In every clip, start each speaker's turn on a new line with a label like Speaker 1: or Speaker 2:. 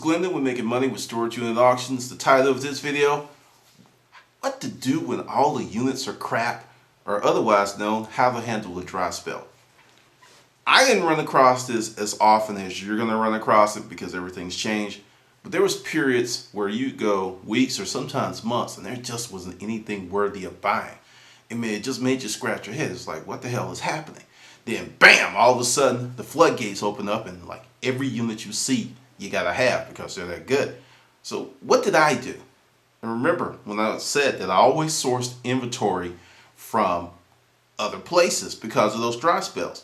Speaker 1: Glendon with Making Money with Storage Unit Auctions. The title of this video, what to do when all the units are crap, or otherwise known, how to handle a dry spell. I didn't run across this as often as you're going to run across it because everything's changed. But there was periods where you go weeks or sometimes months and there just wasn't anything worthy of buying. It just made you scratch your head. It's like, what the hell is happening? Then bam, all of a sudden the floodgates open up and like every unit you see you gotta have because they're that good. So what did I do? And remember when I said that I always sourced inventory from other places because of those dry spells.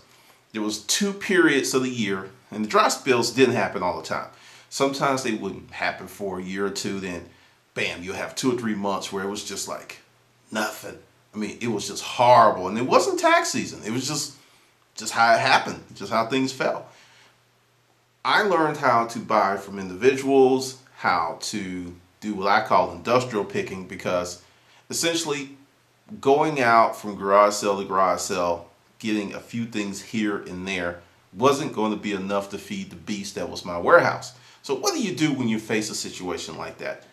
Speaker 1: There was 2 periods of the year, and the dry spells didn't happen all the time. Sometimes they wouldn't happen for a year or two, then bam, you'll have 2 or 3 months where it was just like nothing. I mean, it was just horrible, and it wasn't tax season. It was just how it happened, just how things fell. I learned how to buy from individuals, how to do what I call industrial picking, because essentially going out from garage sale to garage sale, getting a few things here and there wasn't going to be enough to feed the beast that was my warehouse. So what do you do when you face a situation like that?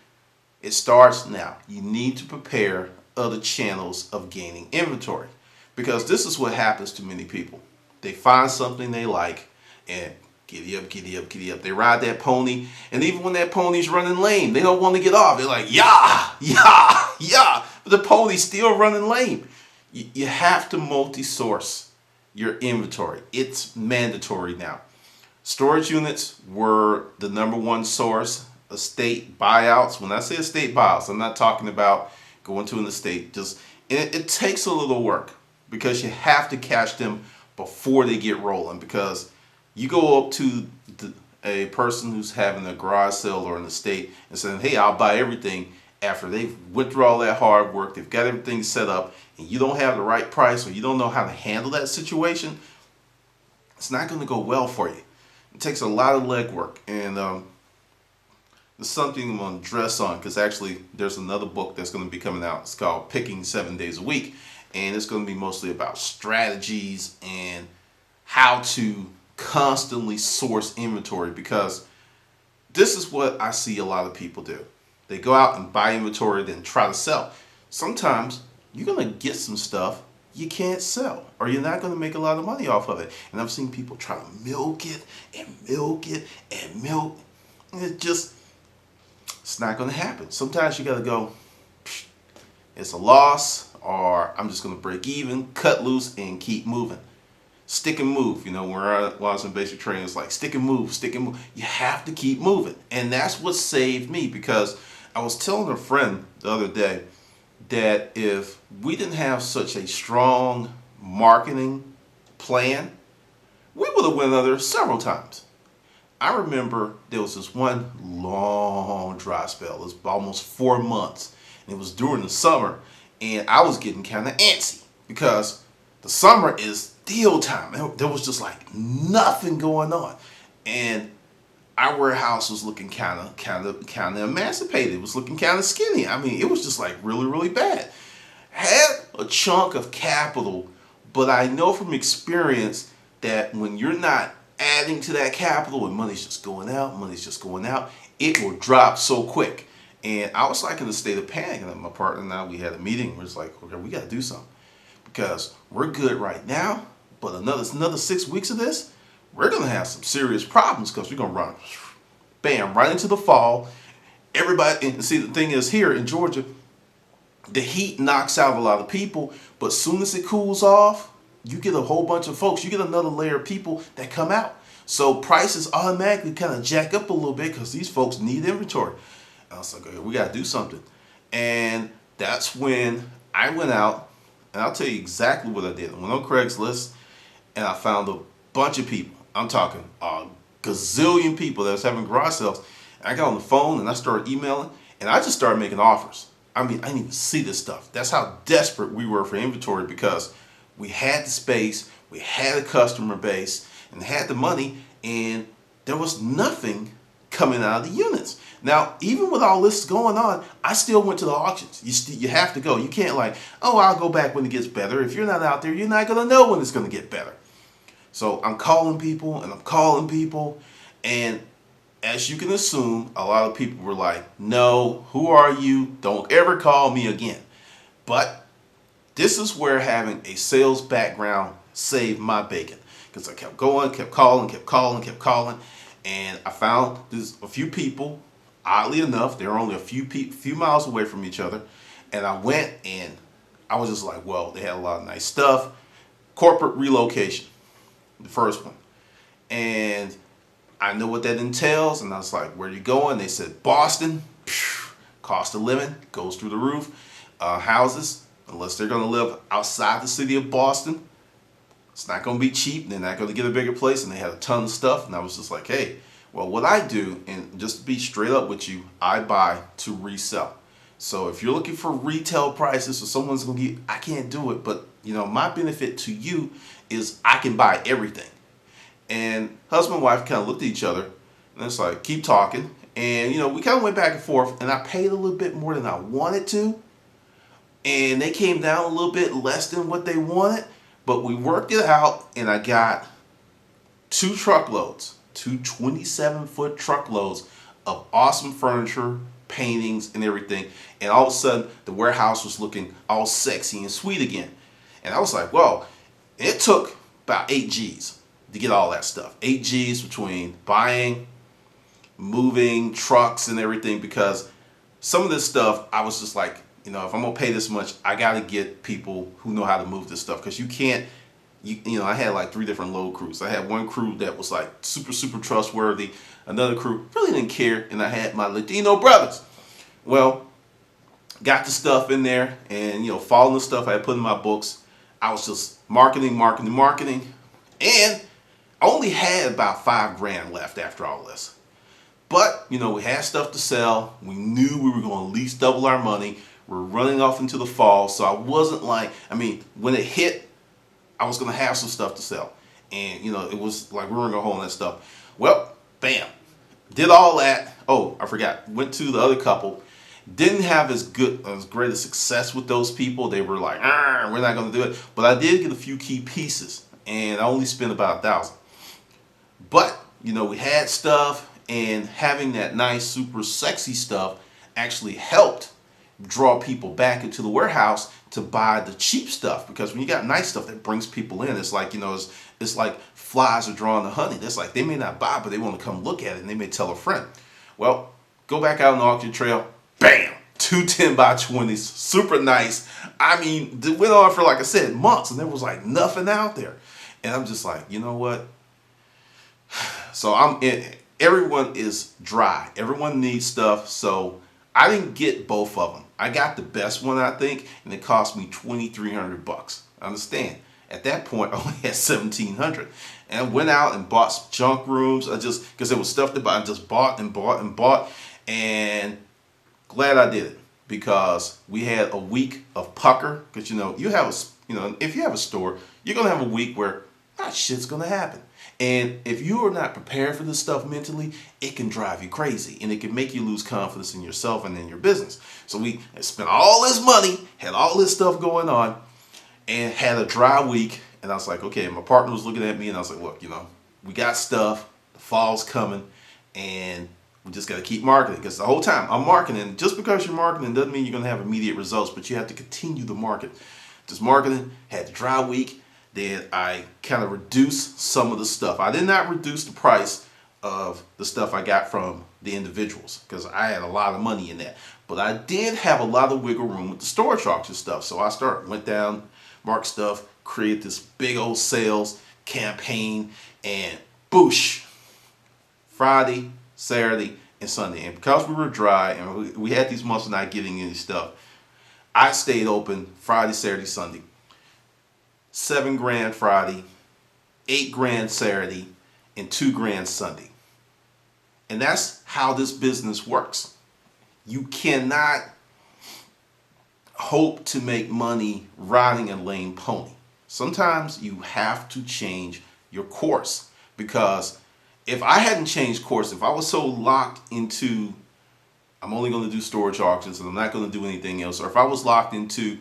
Speaker 1: It starts now. You need to prepare other channels of gaining inventory, because this is what happens to many people. They find something they like and giddy up, giddy up, giddy up. They ride that pony, and even when that pony's running lame, they don't want to get off. They're like, yeah, yeah, yeah, but the pony's still running lame. You have to multi-source your inventory. It's mandatory now. Storage units were the #1 source. Estate buyouts. When I say estate buyouts, I'm not talking about going to an estate. It takes a little work because you have to catch them before they get rolling. Because you go up to a person who's having a garage sale or an estate and saying, "Hey, I'll buy everything." After they've went through all that hard work, they've got everything set up, and you don't have the right price or you don't know how to handle that situation, it's not going to go well for you. It takes a lot of legwork, and it's something I'm going to address on, because actually there's another book that's going to be coming out. It's called Picking 7 Days a Week, and it's going to be mostly about strategies and how to constantly source inventory, because this is what I see a lot of people do. They go out and buy inventory, then try to sell. Sometimes you're going to get some stuff you can't sell, or you're not going to make a lot of money off of it. And I've seen people try to milk it and milk it and milk. And it's not going to happen. Sometimes you got to go, it's a loss, or I'm just going to break even, cut loose, and keep moving. Stick and move. You know, when I was in basic training, it's like stick and move, stick and move. You have to keep moving. And that's what saved me, because I was telling a friend the other day that if we didn't have such a strong marketing plan, we would have went under several times. I remember there was this one long dry spell. It was almost 4 months. And it was during the summer. And I was getting kind of antsy because the summer is deal time. There was just like nothing going on. And our warehouse was looking kind of emancipated. It was looking kind of skinny. I mean, it was just like really, really bad. Had a chunk of capital, but I know from experience that when you're not adding to that capital and money's just going out, it will drop so quick. And I was like in a state of panic. And my partner and I, we had a meeting. We're just like, okay, we got to do something, because we're good right now, but another 6 weeks of this, we're going to have some serious problems, because we're going to run, bam, right into the fall. Everybody, and see, the thing is, here in Georgia, the heat knocks out a lot of people, but as soon as it cools off, you get a whole bunch of folks. You get another layer of people that come out. So prices automatically kind of jack up a little bit because these folks need inventory. And I was like, okay, we got to do something. And that's when I went out, and I'll tell you exactly what I did. I went on Craigslist, and I found a bunch of people. I'm talking a gazillion people that was having garage sales. And I got on the phone, and I started emailing, and I just started making offers. I mean, I didn't even see this stuff. That's how desperate we were for inventory, because we had the space, we had a customer base, and had the money, and there was nothing coming out of the units. Now, even with all this going on, I still went to the auctions. You have to go. You can't like, oh, I'll go back when it gets better. If you're not out there, you're not going to know when it's going to get better. So I'm calling people, and I'm calling people, and as you can assume, a lot of people were like, no, who are you? Don't ever call me again. But this is where having a sales background saved my bacon. Because I kept going, kept calling, kept calling, kept calling. And I found there's a few people, oddly enough, they're only a few miles away from each other. And I went and I was just like, well, they had a lot of nice stuff. Corporate relocation, the first one. And I know what that entails. And I was like, where are you going? They said, Boston. Cost of living goes through the roof. Houses, unless they're going to live outside the city of Boston, it's not going to be cheap. They're not going to get a bigger place. And they had a ton of stuff. And I was just like, hey, well, what I do, and just to be straight up with you, I buy to resell. So if you're looking for retail prices, so someone's going to get, I can't do it. But, my benefit to you is I can buy everything. And husband and wife kind of looked at each other. And it's like, keep talking. And, we kind of went back and forth. And I paid a little bit more than I wanted to. And they came down a little bit less than what they wanted. But we worked it out, and I got 2 truckloads, 2 27-foot truckloads of awesome furniture, paintings, and everything. And all of a sudden, the warehouse was looking all sexy and sweet again. And I was like, well, it took about 8 G's to get all that stuff. 8 G's between buying, moving, trucks, and everything, because some of this stuff, I was just like, if I'm going to pay this much, I got to get people who know how to move this stuff. Because you can't, I had like 3 different load crews. I had one crew that was like super, super trustworthy. Another crew really didn't care. And I had my Latino brothers. Well, got the stuff in there and, following the stuff I had put in my books. I was just marketing. And I only had about $5,000 left after all this. But, we had stuff to sell. We knew we were going to at least double our money. We're running off into the fall. So I wasn't like, when it hit, I was going to have some stuff to sell. And, it was like we weren't going to hold that stuff. Well, bam. Did all that. Oh, I forgot. Went to the other couple. Didn't have as great a success with those people. They were like, we're not going to do it. But I did get a few key pieces. And I only spent about $1,000. But, we had stuff. And having that nice, super sexy stuff actually helped draw people back into the warehouse to buy the cheap stuff. Because when you got nice stuff, that brings people in. It's like, it's like flies are drawing the honey. That's like they may not buy, but they want to come look at it, and they may tell a friend. Well, go back out on the auction trail. Bam! 2 10x20s. Super nice. It went on for, like I said, months, and there was like nothing out there. And I'm just like, you know what? So everyone is dry. Everyone needs stuff. So I didn't get both of them. I got the best one, I think, and it cost me $2,300. Understand? At that point, I only had $1,700, and I went out and bought some junk rooms. Because there was stuff to buy. I just bought and bought and bought, and glad I did it, because we had a week of pucker. Because you have if you have a store, you're gonna have a week where shit's gonna happen. And if you are not prepared for this stuff mentally, it can drive you crazy, and it can make you lose confidence in yourself and in your business. So we spent all this money, had all this stuff going on, and had a dry week. And I was like, okay, my partner was looking at me, and I was like, look, we got stuff, the fall's coming, and we just got to keep marketing. Because the whole time I'm marketing. Just because you're marketing doesn't mean you're going to have immediate results, but you have to continue the market. Just marketing, had a dry week. Then I kind of reduced some of the stuff. I did not reduce the price of the stuff I got from the individuals, because I had a lot of money in that. But I did have a lot of wiggle room with the storage auction stuff. So I went down, marked stuff, created this big old sales campaign, and boosh, Friday, Saturday, and Sunday. And because we were dry and we had these months of not getting any stuff, I stayed open Friday, Saturday, Sunday. $7,000 Friday, $8,000 Saturday, and $2,000 Sunday. And that's how this business works. You cannot hope to make money riding a lame pony. Sometimes you have to change your course, because if I hadn't changed course, if I was so locked into I'm only going to do storage auctions and I'm not going to do anything else, or if I was locked into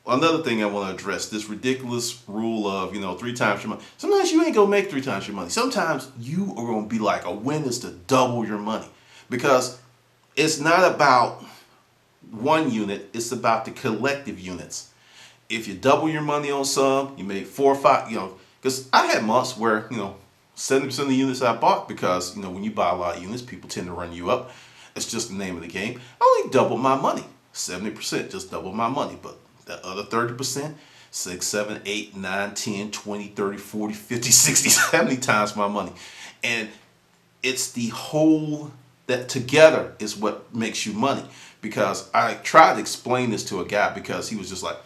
Speaker 1: Another thing I want to address, this ridiculous rule of, 3 times your money. Sometimes you ain't going to make 3 times your money. Sometimes you are going to be like, a win is to double your money. Because it's not about one unit, it's about the collective units. If you double your money on some, you make 4 or 5, because I had months where, 70% of the units I bought, because, when you buy a lot of units, people tend to run you up. It's just the name of the game. I only doubled my money. 70% just doubled my money. But the other 30%, 6, 7, 8, 9, 10, 20, 30, 40, 50, 60, 70 times my money. And it's the whole, that together is what makes you money. Because I tried to explain this to a guy, because he was just like,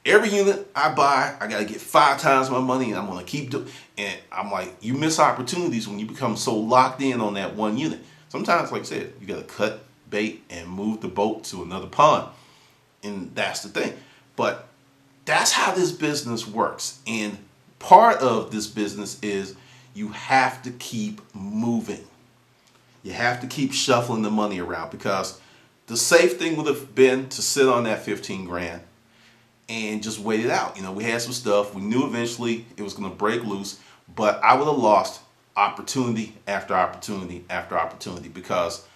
Speaker 1: every unit I buy, I got to get 5 times my money, and I'm going to keep doing. And I'm like, you miss opportunities when you become so locked in on that one unit. Sometimes, like I said, you got to cut bait and move the boat to another pond. And that's the thing. But that's how this business works. And part of this business is you have to keep moving. You have to keep shuffling the money around, because the safe thing would have been to sit on that 15 grand and just wait it out. We had some stuff. We knew eventually it was going to break loose, but I would have lost opportunity after opportunity after opportunity, because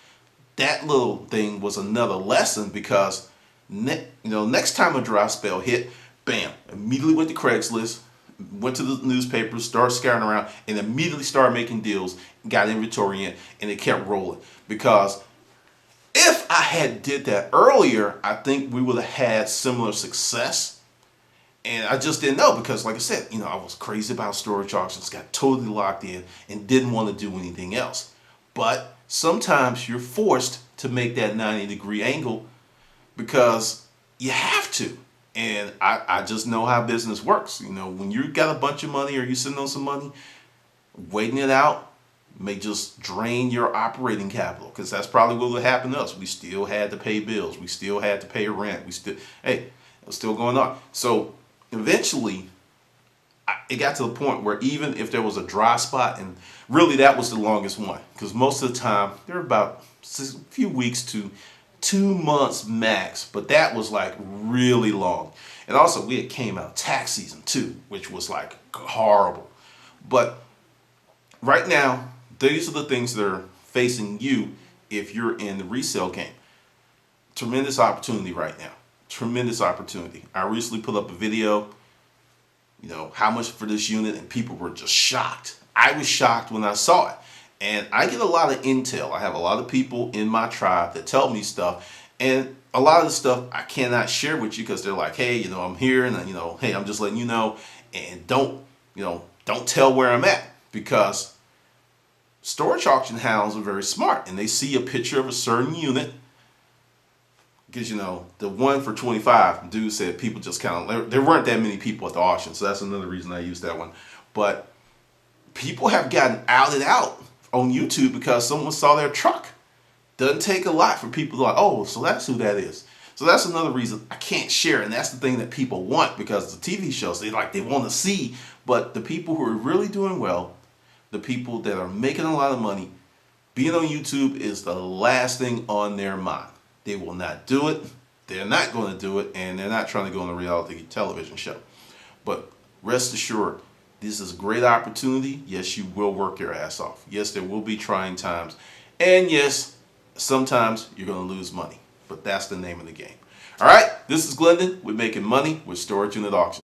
Speaker 1: that little thing was another lesson. Because next time a dry spell hit, bam, immediately went to Craigslist, went to the newspapers, started scouring around, and immediately started making deals, got inventory in, and it kept rolling. Because if I had did that earlier, I think we would have had similar success. And I just didn't know, because like I said, I was crazy about storage auctions, got totally locked in, and didn't want to do anything else. But sometimes you're forced to make that 90-degree angle, because you have to. And I just know how business works. When you got a bunch of money, or you sitting on some money, waiting it out may just drain your operating capital, because that's probably what would happen to us. We still had to pay bills. We still had to pay rent. It was still going on. So eventually, it got to the point where even if there was a dry spot, and really that was the longest one, because most of the time there were about a few weeks to 2 months max, but that was like really long. And also we had came out tax season too, which was like horrible. But right now, these are the things that are facing you if you're in the resale game. Tremendous opportunity right now. Tremendous opportunity. I recently put up a video, how much for this unit, and people were just shocked. I was shocked when I saw it. And I get a lot of intel. I have a lot of people in my tribe that tell me stuff. And a lot of the stuff I cannot share with you, because they're like, hey, I'm here, and hey, I'm just letting you know, and don't tell where I'm at. Because storage auction hounds are very smart, and they see a picture of a certain unit. Because the one for 25, dude said people just kind of, there weren't that many people at the auction, so that's another reason I used that one. But people have gotten outed out on YouTube because someone saw their truck. Doesn't take a lot for people to like, oh, so that's who that is. So that's another reason I can't share, and that's the thing that people want, because the TV shows, they want to see. But the people who are really doing well, the people that are making a lot of money, being on YouTube is the last thing on their mind. They will not do it. They're not going to do it, and they're not trying to go on a reality television show. But rest assured, this is a great opportunity. Yes, you will work your ass off. Yes, there will be trying times. And yes, sometimes you're going to lose money. But that's the name of the game. All right, this is Glendon. We're making money with storage unit auctions.